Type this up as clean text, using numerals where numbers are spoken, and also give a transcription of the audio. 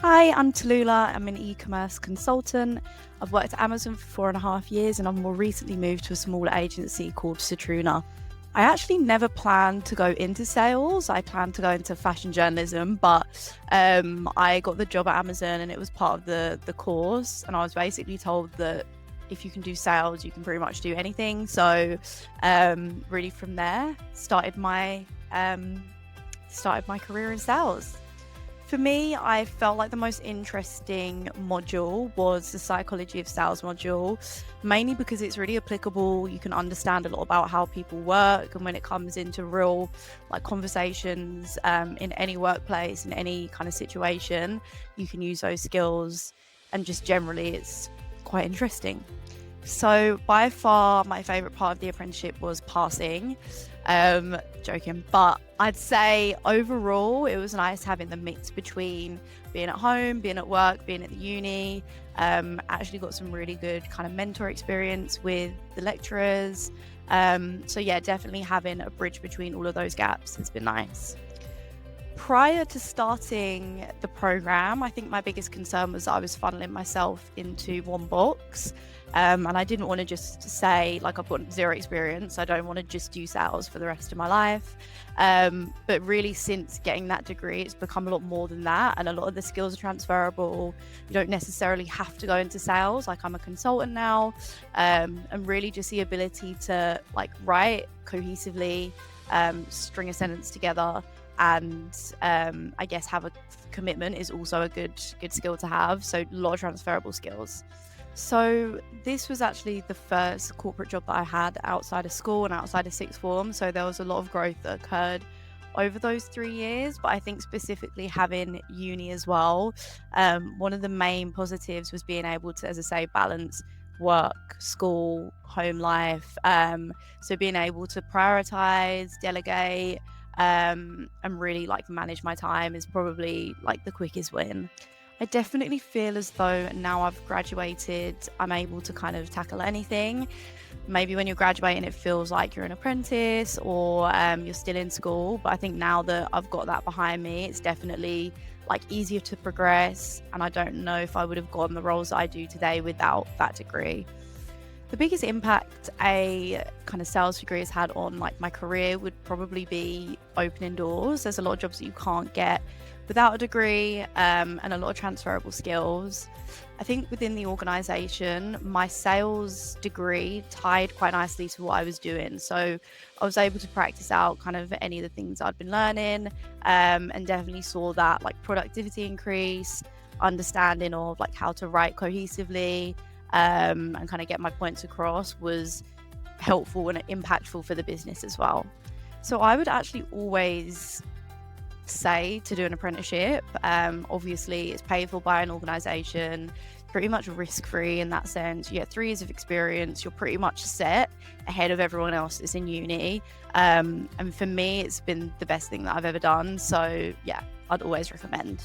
Hi, I'm Tallulah. I'm an e-commerce consultant. I've worked at Amazon for 4.5 years, and I've more recently moved to a smaller agency called Citruna. I actually never planned to go into sales. I planned to go into fashion journalism, but I got the job at Amazon and it was part of the course. And I was basically told that if you can do sales, you can pretty much do anything. So really from there, started my career in sales. For me, I felt like the most interesting module was the psychology of sales module, mainly because it's really applicable. You can understand a lot about how people work, and when it comes into real conversations in any workplace, in any kind of situation, you can use those skills, and just generally it's quite interesting. So by far my favorite part of the apprenticeship was passing. Joking, but I'd say overall it was nice having the mix between being at home, being at work, being at the uni. Actually got some really good kind of mentor experience with the lecturers. So yeah, definitely having a bridge between all of those gaps has been nice. Prior to starting the program, I think my biggest concern was I was funneling myself into one box. And I didn't want to just say, like, I've got zero experience. I don't want to just do sales for the rest of my life. But really, since getting that degree, it's become a lot more than that. And a lot of the skills are transferable. You don't necessarily have to go into sales. Like, I'm a consultant now. And really just the ability to, write cohesively, string a sentence together, and I guess have a commitment is also a good skill to have. So a lot of transferable skills. So this was actually the first corporate job that I had outside of school and outside of sixth form. So there was a lot of growth that occurred over those 3 years. But I think specifically having uni as well, one of the main positives was being able to, as I say, balance work, school, home life. So being able to prioritize, delegate, and really manage my time is probably the quickest win. I definitely feel as though now I've graduated, I'm able to kind of tackle anything. Maybe when you're graduating, it feels like you're an apprentice or you're still in school. But I think now that I've got that behind me, it's definitely easier to progress. And I don't know if I would have gotten the roles that I do today without that degree. The biggest impact a kind of sales degree has had on my career would probably be opening doors. There's a lot of jobs that you can't get without a degree, and a lot of transferable skills. I think within the organisation, my sales degree tied quite nicely to what I was doing. So I was able to practice out kind of any of the things I'd been learning, and definitely saw that productivity increase, understanding of how to write cohesively, and kind of get my points across was helpful and impactful for the business as well. So I would actually always say to do an apprenticeship. Obviously it's paid for by an organisation, pretty much risk-free in that sense. You get 3 years of experience, you're pretty much set ahead of everyone else that's in uni. And for me, it's been the best thing that I've ever done. So yeah, I'd always recommend.